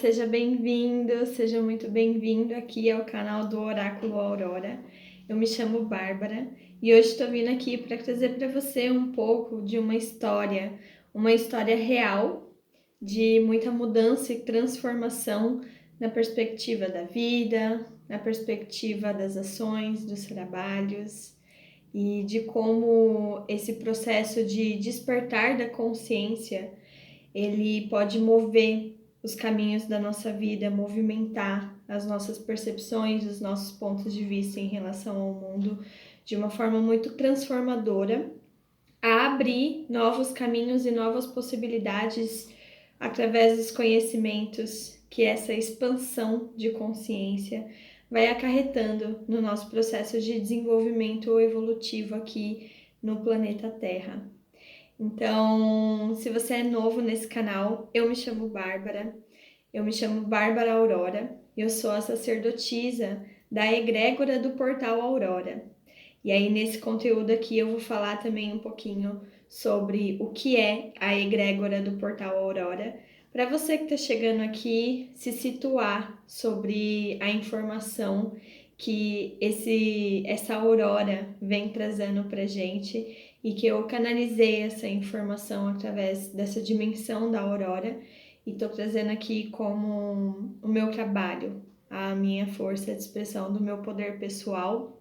seja bem-vindo, seja muito bem-vindo aqui ao canal do Oráculo Aurora. Eu me chamo Bárbara e hoje estou vindo aqui para trazer para você um pouco de uma história real de muita mudança e transformação na perspectiva da vida, na perspectiva das ações, dos trabalhos e de como esse processo de despertar da consciência ele pode mover os caminhos da nossa vida, movimentar as nossas percepções, os nossos pontos de vista em relação ao mundo de uma forma muito transformadora, a abrir novos caminhos e novas possibilidades através dos conhecimentos que essa expansão de consciência vai acarretando no nosso processo de desenvolvimento evolutivo aqui no planeta Terra. Então, se você é novo nesse canal, eu me chamo Bárbara Aurora, eu sou a sacerdotisa da egrégora do Portal Aurora. E aí, nesse conteúdo aqui, eu vou falar também um pouquinho sobre o que é a egrégora do Portal Aurora, para você que está chegando aqui se situar sobre a informação que essa aurora vem trazendo para gente e que eu canalizei essa informação através dessa dimensão da aurora e estou trazendo aqui como o meu trabalho, a minha força de expressão do meu poder pessoal,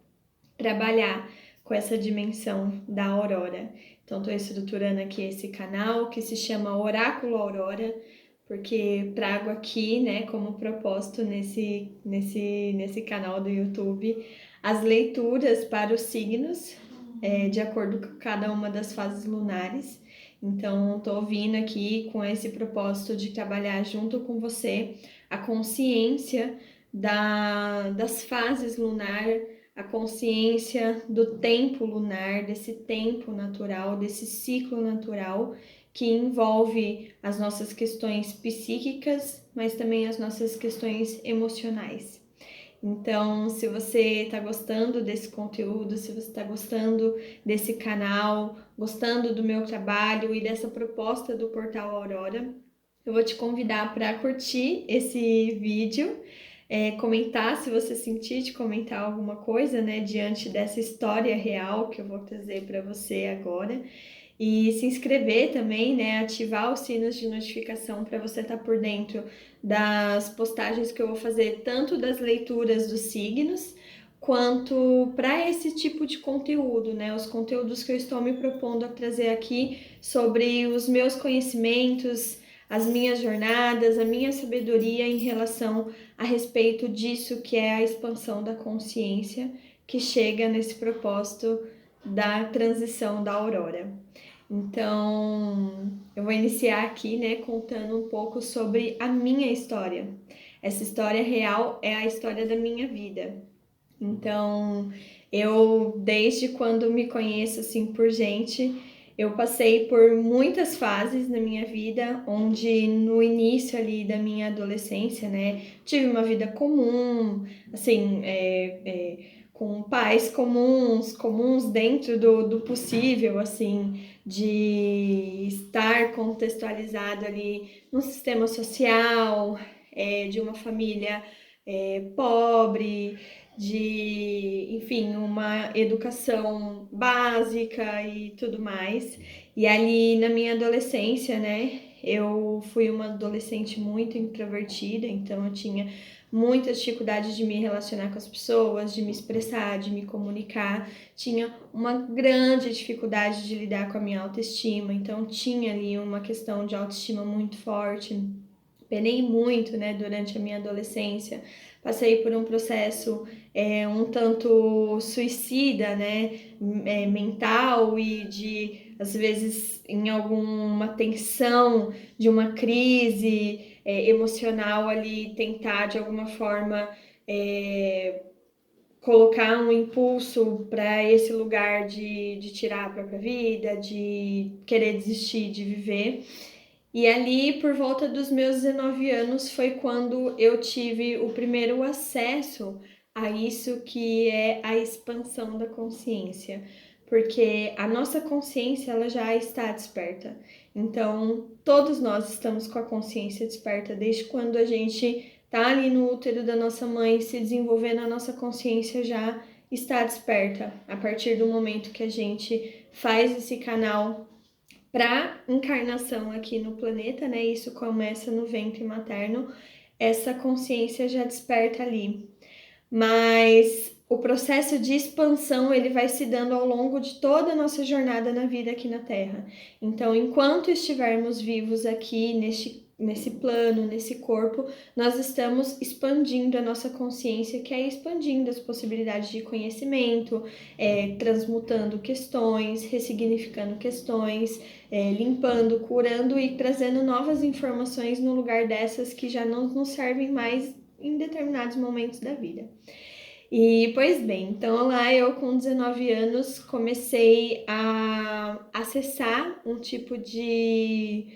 trabalhar com essa dimensão da aurora. Então estou estruturando aqui esse canal que se chama Oráculo Aurora, porque trago aqui, né, como propósito nesse canal do YouTube, as leituras para os signos, de acordo com cada uma das fases lunares. Então, estou vindo aqui com esse propósito de trabalhar junto com você a consciência das fases lunar, a consciência do tempo lunar, desse tempo natural, desse ciclo natural que envolve as nossas questões psíquicas, mas também as nossas questões emocionais. Então, se você está gostando desse conteúdo, se você está gostando desse canal, gostando do meu trabalho e dessa proposta do Portal Aurora, eu vou te convidar para curtir esse vídeo, comentar se você sentir de comentar alguma coisa, né, diante dessa história real que eu vou trazer para você agora. E se inscrever também, né? Ativar os sinos de notificação para você estar por dentro das postagens que eu vou fazer, tanto das leituras dos signos, quanto para esse tipo de conteúdo, né? Os conteúdos que eu estou me propondo a trazer aqui sobre os meus conhecimentos, as minhas jornadas, a minha sabedoria em relação a respeito disso que é a expansão da consciência que chega nesse propósito da transição da aurora. Então, eu vou iniciar aqui, né, contando um pouco sobre a minha história. Essa história real é a história da minha vida. Então, eu, desde quando me conheço, assim, por gente, eu passei por muitas fases na minha vida, onde no início ali da minha adolescência, né, tive uma vida comum, assim, com pais comuns dentro do possível, assim, de estar contextualizado ali no sistema social, de uma família pobre, de, enfim, uma educação básica e tudo mais. E ali na minha adolescência, né, eu fui uma adolescente muito introvertida, então eu tinha muita dificuldade de me relacionar com as pessoas, de me expressar, de me comunicar. Tinha uma grande dificuldade de lidar com a minha autoestima, então tinha ali uma questão de autoestima muito forte. Penei muito, né, durante a minha adolescência. Passei por um processo um tanto suicida, né, mental e de, às vezes, em alguma tensão de uma crise emocional ali, tentar de alguma forma colocar um impulso para esse lugar de tirar a própria vida, de querer desistir de viver. E ali, por volta dos meus 19 anos, foi quando eu tive o primeiro acesso a isso que é a expansão da consciência. porque a nossa consciência ela já está desperta. Então, todos nós estamos com a consciência desperta desde quando a gente tá ali no útero da nossa mãe se desenvolvendo, a nossa consciência já está desperta. A partir do momento que a gente faz esse canal para encarnação aqui no planeta, né? Isso começa no ventre materno, essa consciência já desperta ali. Mas o processo de expansão ele vai se dando ao longo de toda a nossa jornada na vida aqui na Terra. Então, enquanto estivermos vivos aqui nesse plano, nesse corpo, nós estamos expandindo a nossa consciência, que é expandindo as possibilidades de conhecimento, transmutando questões, ressignificando questões, limpando, curando e trazendo novas informações no lugar dessas que já não nos servem mais em determinados momentos da vida. E, pois bem, então lá eu com 19 anos comecei a acessar um tipo de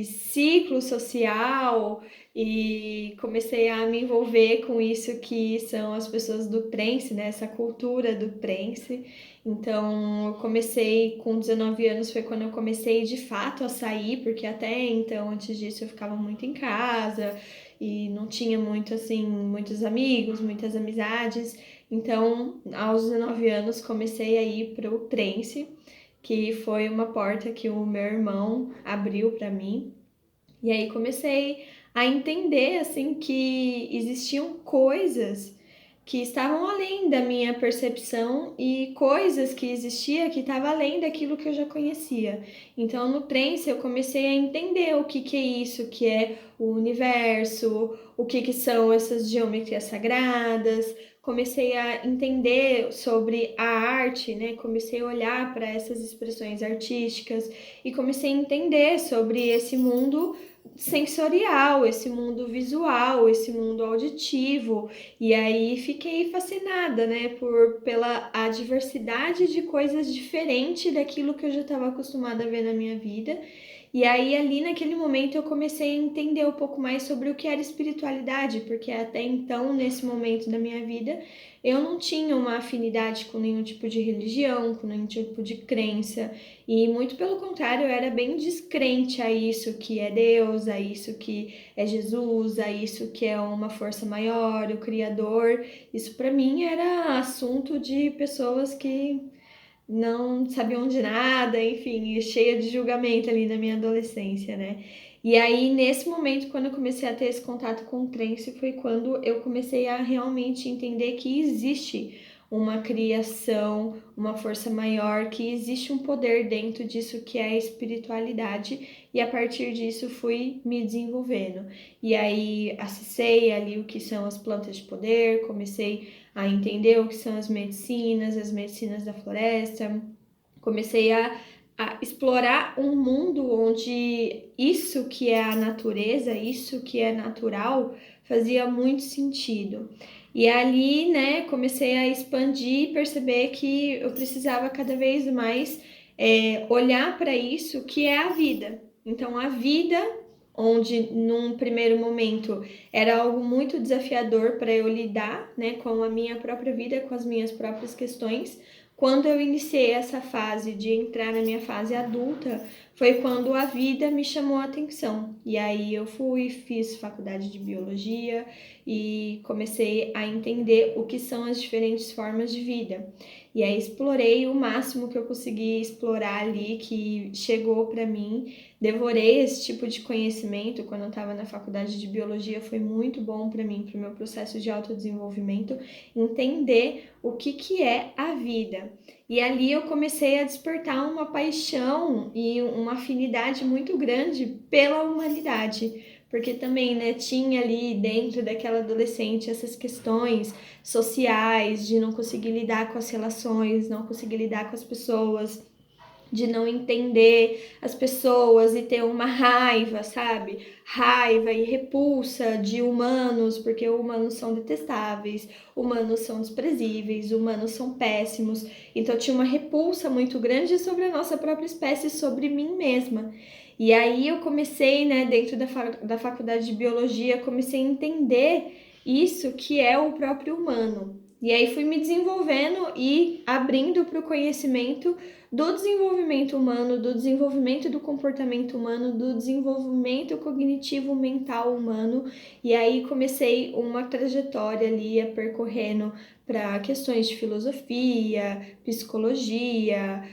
ciclo social e comecei a me envolver com isso que são as pessoas do trance, né? Essa cultura do trance. Então, eu comecei com 19 anos, foi quando eu comecei de fato a sair, porque até então, antes disso, eu ficava muito em casa e não tinha muito, assim, muitos amigos, muitas amizades. Então, aos 19 anos, comecei a ir para o trance, que foi uma porta que o meu irmão abriu para mim. E aí comecei a entender assim que existiam coisas que estavam além da minha percepção e coisas que existia que estavam além daquilo que eu já conhecia. Então no trance eu comecei a entender o que é isso, que é o universo, o que são essas geometrias sagradas. Comecei a entender sobre a arte, né? Comecei a olhar para essas expressões artísticas e comecei a entender sobre esse mundo sensorial, esse mundo visual, esse mundo auditivo. E aí fiquei fascinada, né, pela a diversidade de coisas diferentes daquilo que eu já estava acostumada a ver na minha vida. E aí ali naquele momento eu comecei a entender um pouco mais sobre o que era espiritualidade, porque até então, nesse momento da minha vida, eu não tinha uma afinidade com nenhum tipo de religião, com nenhum tipo de crença, e muito pelo contrário, eu era bem descrente a isso que é Deus, a isso que é Jesus, a isso que é uma força maior, o Criador. Isso para mim era assunto de pessoas que não sabiam de nada, enfim, cheia de julgamento ali na minha adolescência, né? E aí, nesse momento, quando eu comecei a ter esse contato com o trance, foi quando eu comecei a realmente entender que existe uma criação, uma força maior, que existe um poder dentro disso que é a espiritualidade, e a partir disso fui me desenvolvendo. E aí acessei ali o que são as plantas de poder, comecei a entender o que são as medicinas da floresta, comecei a explorar um mundo onde isso que é a natureza, isso que é natural, fazia muito sentido. E ali, né, comecei a expandir e perceber que eu precisava cada vez mais olhar para isso que é a vida. Então, a vida, onde num primeiro momento era algo muito desafiador para eu lidar, né, com a minha própria vida, com as minhas próprias questões. Quando eu iniciei essa fase de entrar na minha fase adulta, foi quando a vida me chamou a atenção. E aí eu fiz faculdade de biologia e comecei a entender o que são as diferentes formas de vida. E aí explorei o máximo que eu consegui explorar ali, que chegou para mim. Devorei esse tipo de conhecimento quando eu estava na faculdade de biologia, foi muito bom para mim, para o meu processo de autodesenvolvimento, entender o que é a vida. E ali eu comecei a despertar uma paixão e uma afinidade muito grande pela humanidade, porque também, né, tinha ali dentro daquela adolescente essas questões sociais, de não conseguir lidar com as relações, não conseguir lidar com as pessoas, de não entender as pessoas e ter uma raiva, sabe? Raiva e repulsa de humanos, porque humanos são detestáveis, humanos são desprezíveis, humanos são péssimos. Então tinha uma repulsa muito grande sobre a nossa própria espécie, sobre mim mesma. E aí eu comecei, né, dentro da faculdade de biologia, comecei a entender isso que é o próprio humano. E aí fui me desenvolvendo e abrindo para o conhecimento do desenvolvimento humano, do desenvolvimento do comportamento humano, do desenvolvimento cognitivo mental humano. E aí comecei uma trajetória ali a percorrendo para questões de filosofia, psicologia,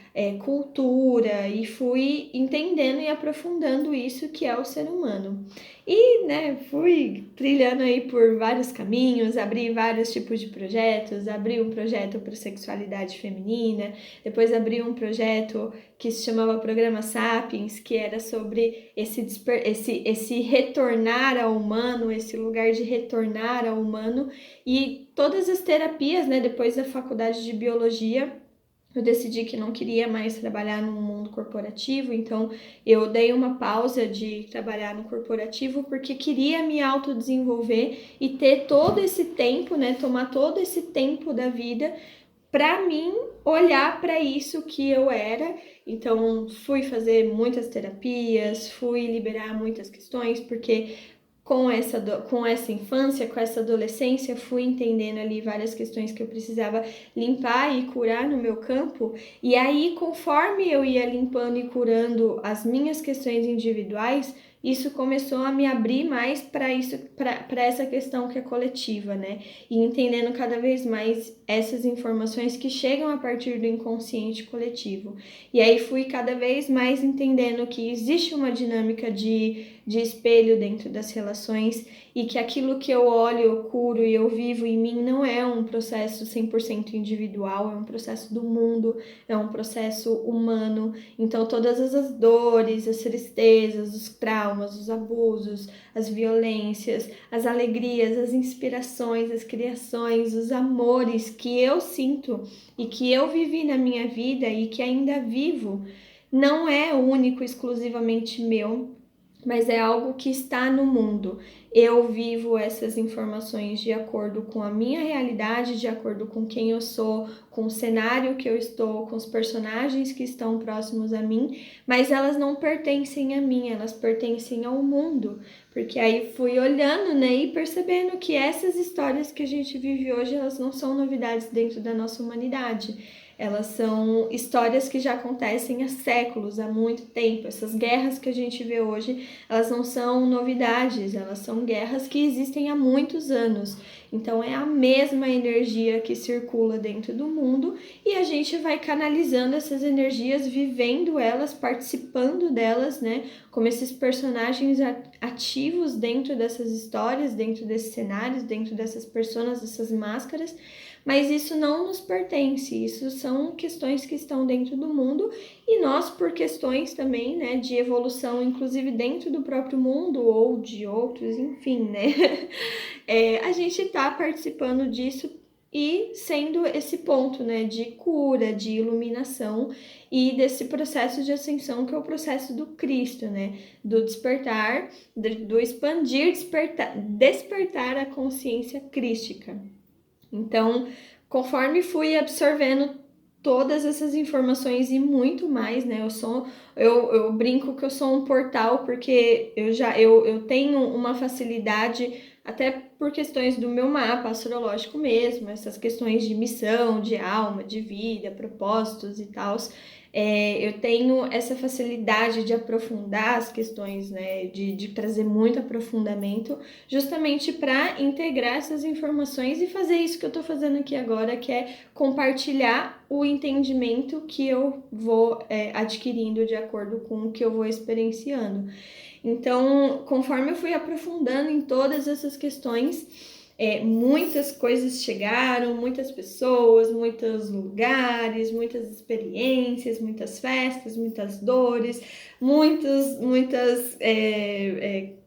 cultura, e fui entendendo e aprofundando isso que é o ser humano. E, né, fui trilhando aí por vários caminhos, abri vários tipos de projetos, abri um projeto para sexualidade feminina, depois abri um projeto que se chamava Programa Sapiens, que era sobre esse retornar ao humano, esse lugar de retornar ao humano, e todas as terapias, né, depois da faculdade de biologia, eu decidi que não queria mais trabalhar no mundo corporativo, então eu dei uma pausa de trabalhar no corporativo porque queria me autodesenvolver e ter todo esse tempo, né, tomar todo esse tempo da vida para mim olhar para isso que eu era. Então fui fazer muitas terapias, fui liberar muitas questões, porque com essa infância, com essa adolescência, fui entendendo ali várias questões que eu precisava limpar e curar no meu campo. E aí, conforme eu ia limpando e curando as minhas questões individuais, isso começou a me abrir mais para essa questão que é coletiva, né? E entendendo cada vez mais essas informações que chegam a partir do inconsciente coletivo. E aí fui cada vez mais entendendo que existe uma dinâmica de espelho dentro das relações e que aquilo que eu olho, eu curo e eu vivo em mim não é um processo 100% individual, é um processo do mundo, é um processo humano. Então todas as dores, as tristezas, os traumas, os abusos, as violências, as alegrias, as inspirações, as criações, os amores que eu sinto e que eu vivi na minha vida e que ainda vivo, não é único, exclusivamente meu, mas é algo que está no mundo. Eu vivo essas informações de acordo com a minha realidade, de acordo com quem eu sou, com o cenário que eu estou, com os personagens que estão próximos a mim, mas elas não pertencem a mim, elas pertencem ao mundo. Porque aí fui olhando, né, e percebendo que essas histórias que a gente vive hoje, elas não são novidades dentro da nossa humanidade. Elas são histórias que já acontecem há séculos, há muito tempo. Essas guerras que a gente vê hoje, elas não são novidades, elas são guerras que existem há muitos anos. Então é a mesma energia que circula dentro do mundo e a gente vai canalizando essas energias, vivendo elas, participando delas, né? Como esses personagens ativos dentro dessas histórias, dentro desses cenários, dentro dessas personas, dessas máscaras. Mas isso não nos pertence, isso são questões que estão dentro do mundo e nós, por questões também, né, de evolução, inclusive dentro do próprio mundo ou de outros, enfim, né, a gente está participando disso e sendo esse ponto, né, de cura, de iluminação e desse processo de ascensão que é o processo do Cristo, né, do despertar, do expandir, despertar a consciência crística. Então, conforme fui absorvendo todas essas informações e muito mais, né? Eu brinco que eu sou um portal porque eu tenho uma facilidade, até por questões do meu mapa astrológico mesmo, essas questões de missão, de alma, de vida, propósitos e tal. Eu tenho essa facilidade de aprofundar as questões, né? De trazer muito aprofundamento, justamente para integrar essas informações e fazer isso que eu estou fazendo aqui agora, que é compartilhar o entendimento que eu vou adquirindo de acordo com o que eu vou experienciando. Então, conforme eu fui aprofundando em todas essas questões, muitas coisas chegaram, muitas pessoas, muitos lugares, muitas experiências, muitas festas, muitas dores, muitas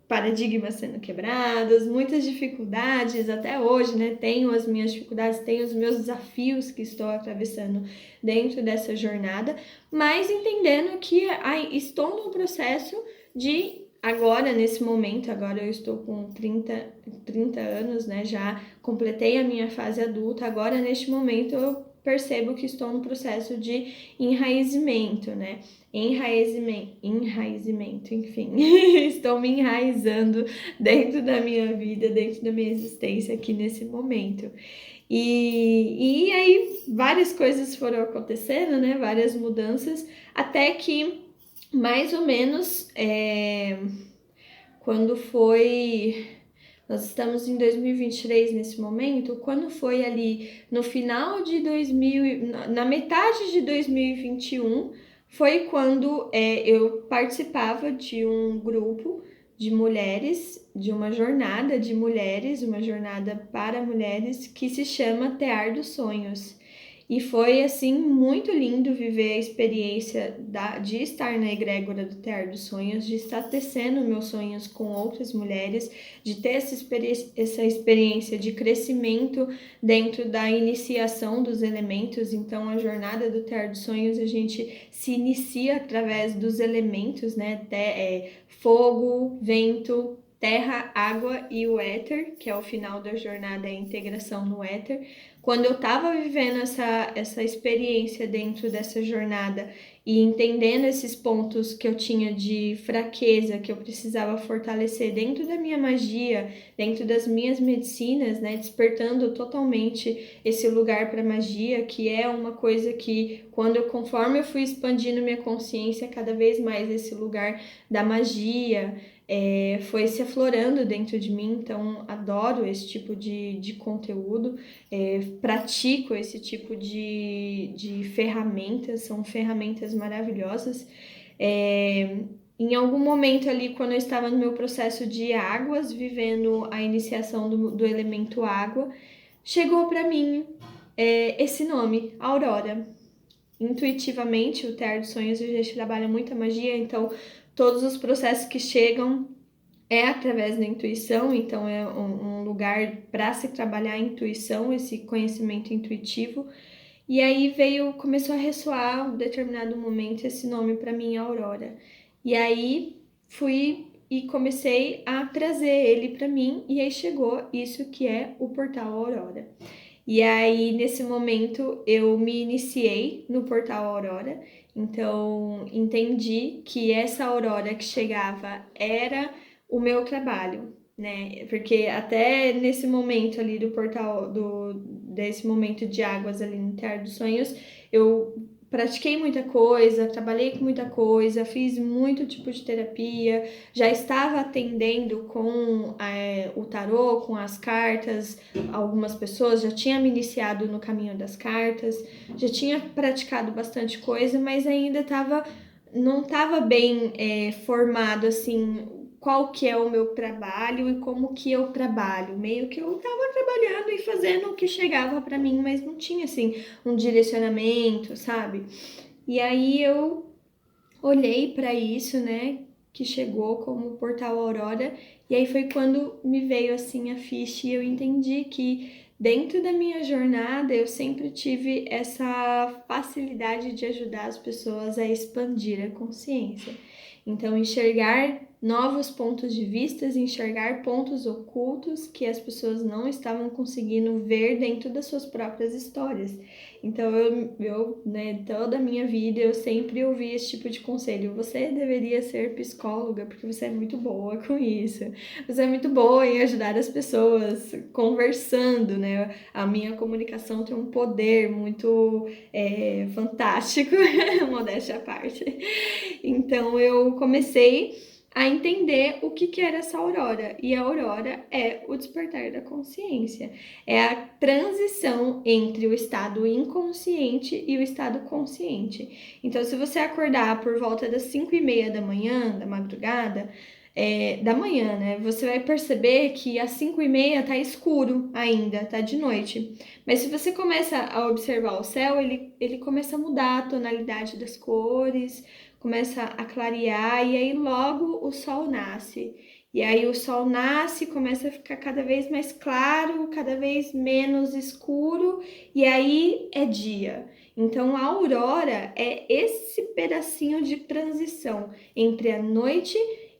paradigmas sendo quebrados, muitas dificuldades até hoje, né? Tenho as minhas dificuldades, tenho os meus desafios que estou atravessando dentro dessa jornada, mas entendendo que estou no processo de agora, nesse momento, agora eu estou com 30 anos, né? Já completei a minha fase adulta, agora neste momento eu percebo que estou no processo de enraizamento, né? Enraizamento, enfim. Estou me enraizando dentro da minha vida, dentro da minha existência aqui nesse momento. E aí várias coisas foram acontecendo, né? Várias mudanças, até que mais ou menos quando foi. Nós estamos em 2023 nesse momento. Quando foi ali no final de 2000, na metade de 2021, foi quando eu participava de um grupo de mulheres, de uma jornada de mulheres, uma jornada para mulheres que se chama Tear dos Sonhos. E foi, assim, muito lindo viver a experiência de estar na egrégora do Tear dos Sonhos, de estar tecendo meus sonhos com outras mulheres, de ter essa experiência de crescimento dentro da iniciação dos elementos. Então, a jornada do Tear dos Sonhos, a gente se inicia através dos elementos, né? Fogo, vento, terra, água e o éter, que é o final da jornada, a integração no éter. Quando eu estava vivendo essa experiência dentro dessa jornada e entendendo esses pontos que eu tinha de fraqueza, que eu precisava fortalecer dentro da minha magia, dentro das minhas medicinas, né, despertando totalmente esse lugar para magia, que é uma coisa que, conforme eu fui expandindo minha consciência, cada vez mais esse lugar da magia foi se aflorando dentro de mim. Então adoro esse tipo de conteúdo, pratico esse tipo de ferramentas, são ferramentas maravilhosas. Em algum momento ali, quando eu estava no meu processo de águas, vivendo a iniciação do elemento água, chegou para mim esse nome, Aurora. Intuitivamente, o Tear dos Sonhos, a gente trabalha muita magia, então todos os processos que chegam através da intuição, então é um lugar para se trabalhar a intuição, esse conhecimento intuitivo. E aí começou a ressoar um determinado momento esse nome para mim, Aurora. E aí fui e comecei a trazer ele para mim, e aí chegou isso que é o Portal Aurora. E aí, nesse momento, eu me iniciei no Portal Aurora, então entendi que essa aurora que chegava era o meu trabalho, né? Porque até nesse momento ali do portal, desse momento de águas ali no Tear dos Sonhos, eu pratiquei muita coisa, trabalhei com muita coisa, fiz muito tipo de terapia, já estava atendendo com o tarô, com as cartas. Algumas pessoas já tinham me iniciado no caminho das cartas, já tinha praticado bastante coisa, mas ainda não estava bem formado assim qual que é o meu trabalho e como que eu trabalho. Meio que eu estava trabalhando e fazendo o que chegava para mim, mas não tinha assim um direcionamento, sabe? E aí eu olhei para isso, né, que chegou como Portal Aurora, e aí foi quando me veio assim a ficha e eu entendi que dentro da minha jornada eu sempre tive essa facilidade de ajudar as pessoas a expandir a consciência. Então, enxergar novos pontos de vista, enxergar pontos ocultos que as pessoas não estavam conseguindo ver dentro das suas próprias histórias. Então, né, toda a minha vida, eu sempre ouvi esse tipo de conselho. Você deveria ser psicóloga, porque você é muito boa com isso. Você é muito boa em ajudar as pessoas, conversando, né? A minha comunicação tem um poder muito fantástico, modéstia à parte. Então, eu comecei a entender o que era essa aurora. E a aurora é o despertar da consciência. É a transição entre o estado inconsciente e o estado consciente. Então, se você acordar por volta das 5:30 da manhã, da madrugada, da manhã, né? Você vai perceber que às 5:30 tá escuro ainda, tá de noite. Mas se você começa a observar o céu, ele começa a mudar a tonalidade das cores, começa a clarear, e aí logo o sol nasce. E aí o sol nasce, começa a ficar cada vez mais claro, cada vez menos escuro, e aí é dia. Então a aurora é esse pedacinho de transição entre a noite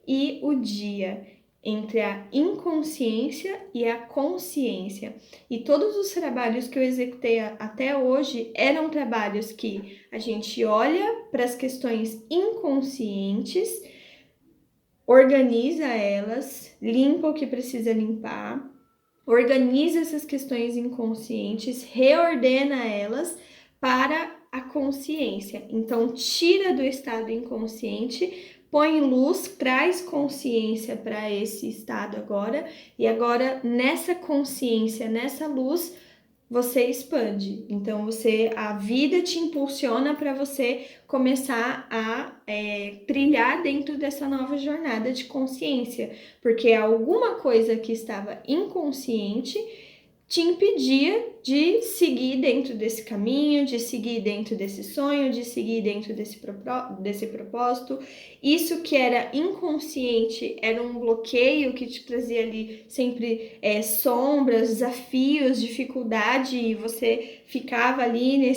e o dia, entre a inconsciência e a consciência. E todos os trabalhos que eu executei até hoje eram trabalhos que a gente olha para as questões inconscientes, organiza elas, limpa o que precisa limpar, organiza essas questões inconscientes, reordena elas para a consciência. Então, tira do estado inconsciente, põe luz, traz consciência para esse estado agora, e agora nessa consciência, nessa luz, você expande. Então, a vida te impulsiona para você começar a trilhar dentro dessa nova jornada de consciência, porque alguma coisa que estava inconsciente te impedia de seguir dentro desse caminho, de seguir dentro desse sonho, de seguir dentro desse propósito. Isso que era inconsciente era um bloqueio que te trazia ali sempre sombras, desafios, dificuldade, e você ficava ali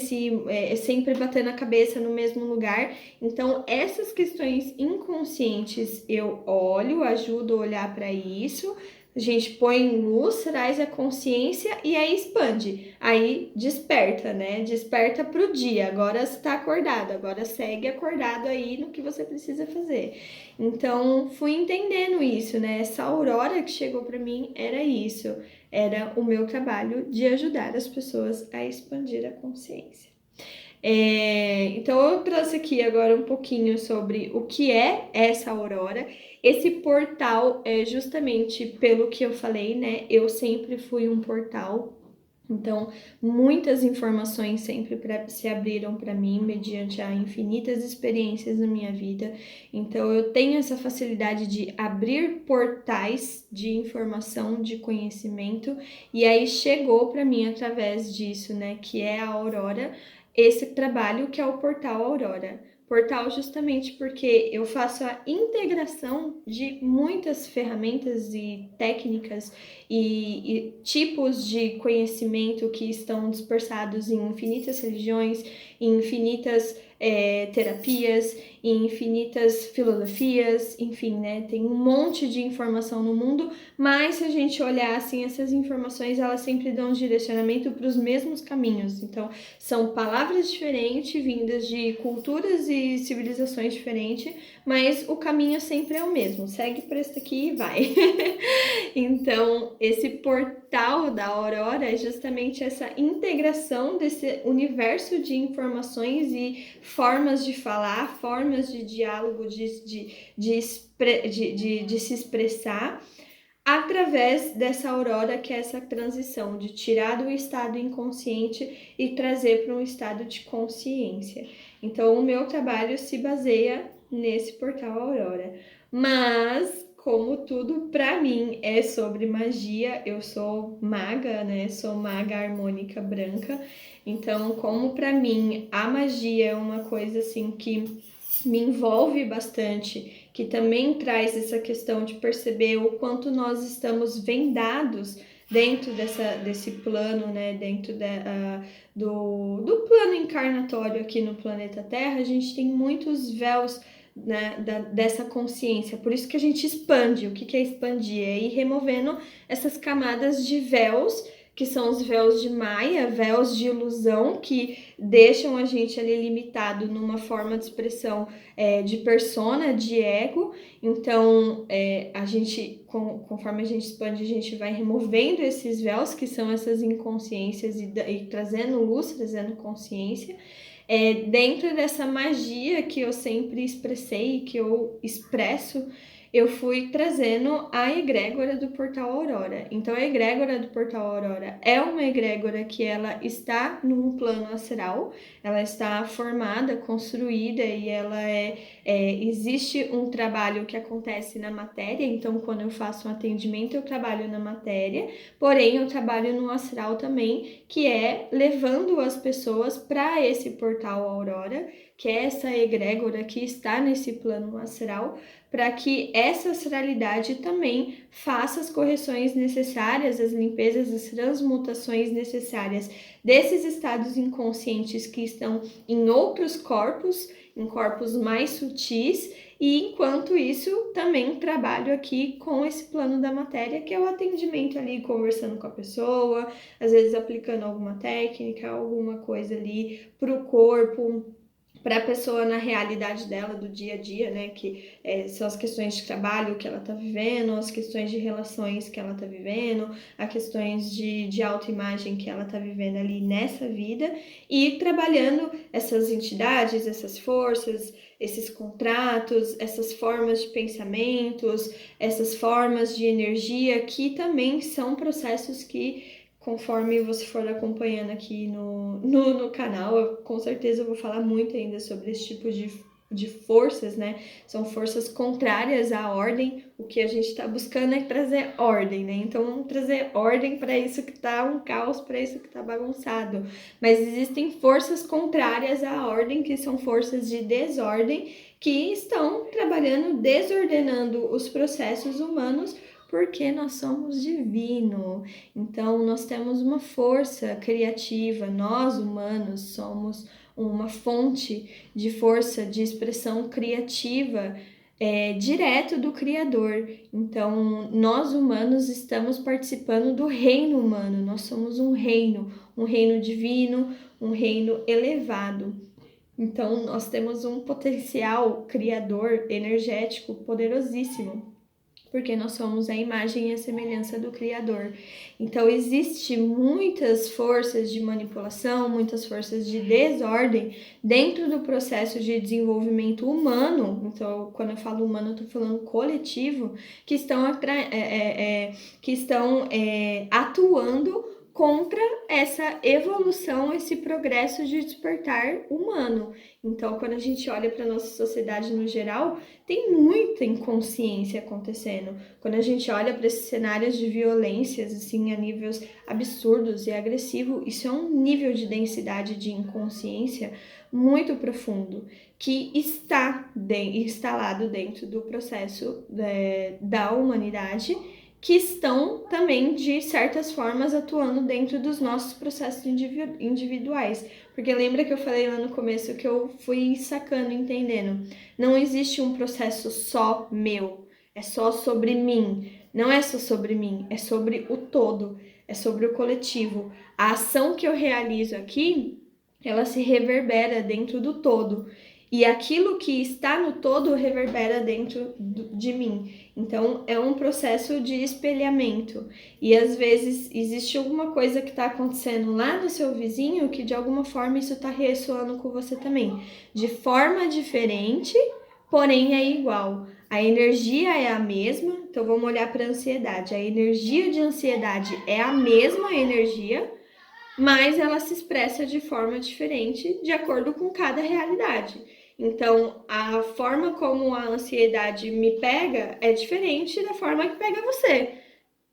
sempre batendo a cabeça no mesmo lugar. Então, essas questões inconscientes eu olho, ajudo a olhar para isso. A gente põe luz, traz a consciência e aí expande. Aí desperta, né? Desperta pro dia. Agora você tá acordado, agora segue acordado aí no que você precisa fazer. Então, fui entendendo isso, né? Essa aurora que chegou para mim era isso. Era o meu trabalho de ajudar as pessoas a expandir a consciência. Então, eu trouxe aqui agora um pouquinho sobre o que é essa aurora. Esse portal é justamente pelo que eu falei, né? Eu sempre fui um portal. Então, muitas informações sempre se abriram para mim mediante a infinitas experiências na minha vida. Então, eu tenho essa facilidade de abrir portais de informação, de conhecimento, e aí chegou para mim através disso, né, que é a Aurora, esse trabalho que é o portal Aurora. Portal justamente porque eu faço a integração de muitas ferramentas e técnicas e tipos de conhecimento que estão dispersados em infinitas religiões, em infinitas terapias, em infinitas filosofias, enfim, né? Tem um monte de informação no mundo, mas se a gente olhar assim, essas informações elas sempre dão um direcionamento para os mesmos caminhos. Então, são palavras diferentes, vindas de culturas e civilizações diferentes, mas o caminho sempre é o mesmo. Segue por esse aqui e vai. Então, esse portal da Aurora é justamente essa integração desse universo de informações e formas de falar, formas de diálogo, de se expressar através dessa aurora, que é essa transição de tirar do estado inconsciente e trazer para um estado de consciência. Então, o meu trabalho se baseia nesse portal Aurora. Mas, como tudo para mim é sobre magia, eu sou maga, né? Sou maga harmônica branca. Então, como para mim a magia é uma coisa assim que me envolve bastante, que também traz essa questão de perceber o quanto nós estamos vendados dentro desse plano, né? Dentro do plano encarnatório aqui no planeta Terra, a gente tem muitos véus, né, dessa consciência. Por isso que a gente expande. O que é expandir? É ir removendo essas camadas de véus, que são os véus de Maia, véus de ilusão, que deixam a gente ali limitado numa forma de expressão de persona, de ego. Então, a gente, conforme a gente expande, a gente vai removendo esses véus, que são essas inconsciências, e trazendo luz, trazendo consciência. Dentro dessa magia que eu sempre expressei, que eu expresso, eu fui trazendo a egrégora do Portal Aurora. Então, a egrégora do Portal Aurora é uma egrégora que ela está num plano astral, ela está formada, construída, e ela existe um trabalho que acontece na matéria. Então, quando eu faço um atendimento, eu trabalho na matéria, porém, eu trabalho no astral também, que é levando as pessoas para esse Portal Aurora, que é essa egrégora que está nesse plano astral, para que essa astralidade também faça as correções necessárias, as limpezas, as transmutações necessárias desses estados inconscientes que estão em outros corpos, em corpos mais sutis, e enquanto isso também trabalho aqui com esse plano da matéria, que é o atendimento ali, conversando com a pessoa, às vezes aplicando alguma técnica, alguma coisa ali para o corpo, para a pessoa na realidade dela, do dia a dia, né? Que são as questões de trabalho que ela está vivendo, as questões de relações que ela está vivendo, as questões de autoimagem que ela está vivendo ali nessa vida, e trabalhando essas entidades, essas forças, esses contratos, essas formas de pensamentos, essas formas de energia, que também são processos que, conforme você for acompanhando aqui no canal, eu com certeza vou falar muito ainda sobre esse tipo de forças, né? São forças contrárias à ordem. O que a gente está buscando é trazer ordem, né? Então vamos trazer ordem para isso que tá um caos, para isso que tá bagunçado. Mas existem forças contrárias à ordem, que são forças de desordem, que estão trabalhando, desordenando os processos humanos, porque nós somos divino. Então, nós temos uma força criativa, nós humanos somos uma fonte de força, de expressão criativa direto do Criador. Então, nós humanos estamos participando do reino humano, nós somos um reino divino, um reino elevado. Então, nós temos um potencial criador energético poderosíssimo, porque nós somos a imagem e a semelhança do Criador. Então, existe muitas forças de manipulação, muitas forças de desordem dentro do processo de desenvolvimento humano. Então, quando eu falo humano, eu estou falando coletivo, que estão atuando contra essa evolução, esse progresso de despertar humano. Então, quando a gente olha para a nossa sociedade no geral, tem muita inconsciência acontecendo. Quando a gente olha para esses cenários de violências, assim, a níveis absurdos e agressivos, isso é um nível de densidade de inconsciência muito profundo, que está instalado dentro do processo da humanidade, que estão também, de certas formas, atuando dentro dos nossos processos individuais. Porque lembra que eu falei lá no começo que eu fui sacando, entendendo? Não existe um processo só meu, é só sobre mim. Não é só sobre mim, é sobre o todo, é sobre o coletivo. A ação que eu realizo aqui, ela se reverbera dentro do todo. E aquilo que está no todo reverbera dentro de mim. Então, é um processo de espelhamento. E às vezes existe alguma coisa que está acontecendo lá no seu vizinho que de alguma forma isso está ressoando com você também. De forma diferente, porém é igual. A energia é a mesma. Então, vamos olhar para a ansiedade. A energia de ansiedade é a mesma energia, mas ela se expressa de forma diferente de acordo com cada realidade. Então, a forma como a ansiedade me pega é diferente da forma que pega você.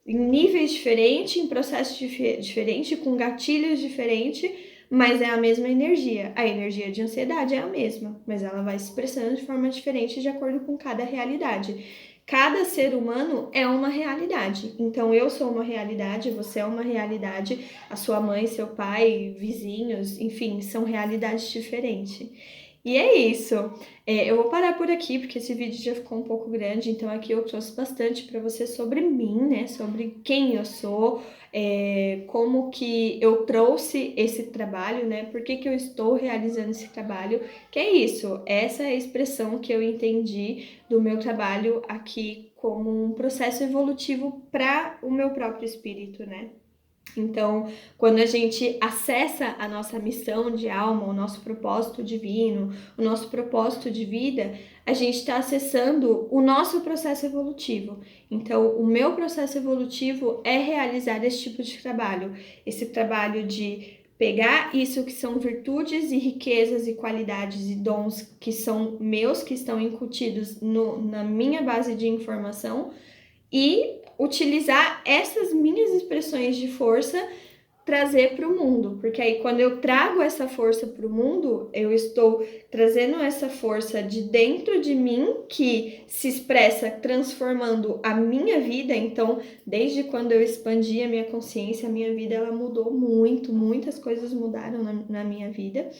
Em níveis diferentes, em processos diferentes, com gatilhos diferentes, mas é a mesma energia. A energia de ansiedade é a mesma, mas ela vai se expressando de forma diferente de acordo com cada realidade. Cada ser humano é uma realidade. Então, eu sou uma realidade, você é uma realidade, a sua mãe, seu pai, vizinhos, enfim, são realidades diferentes. E é isso. Eu vou parar por aqui, porque esse vídeo já ficou um pouco grande, então aqui eu trouxe bastante para você sobre mim, né? Sobre quem eu sou, como que eu trouxe esse trabalho, né? Por que eu estou realizando esse trabalho? Que é isso, essa é a expressão que eu entendi do meu trabalho aqui como um processo evolutivo para o meu próprio espírito, né? Então, quando a gente acessa a nossa missão de alma, o nosso propósito divino, o nosso propósito de vida, a gente está acessando o nosso processo evolutivo. Então, o meu processo evolutivo é realizar esse tipo de trabalho, esse trabalho de pegar isso que são virtudes e riquezas e qualidades e dons que são meus, que estão incutidos na minha base de informação, e utilizar essas minhas expressões de força, trazer para o mundo, porque aí quando eu trago essa força para o mundo, eu estou trazendo essa força de dentro de mim, que se expressa transformando a minha vida. Então, desde quando eu expandi a minha consciência, a minha vida ela mudou muito, muitas coisas mudaram na minha vida.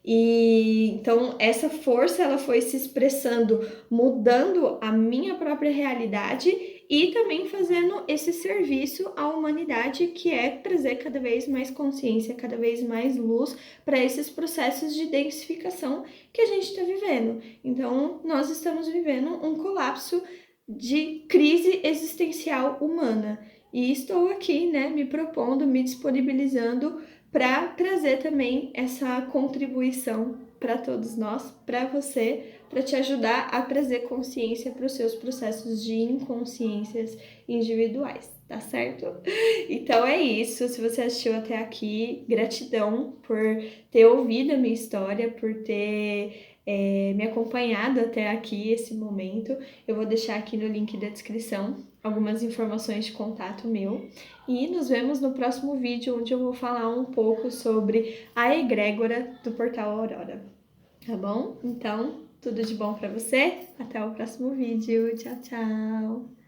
E então essa força ela foi se expressando, mudando a minha própria realidade e também fazendo esse serviço à humanidade, que é trazer cada vez mais consciência, cada vez mais luz para esses processos de densificação que a gente está vivendo. Então, nós estamos vivendo um colapso de crise existencial humana. E estou aqui, né, me propondo, me disponibilizando para trazer também essa contribuição para todos nós, para você, para te ajudar a trazer consciência para os seus processos de inconsciências individuais, tá certo? Então é isso. Se você assistiu até aqui, gratidão por ter ouvido a minha história, por ter me acompanhado até aqui, esse momento. Eu vou deixar aqui no link da descrição algumas informações de contato meu. E nos vemos no próximo vídeo, onde eu vou falar um pouco sobre a egrégora do Portal Aurora. Tá bom? Então, tudo de bom para você. Até o próximo vídeo. Tchau, tchau!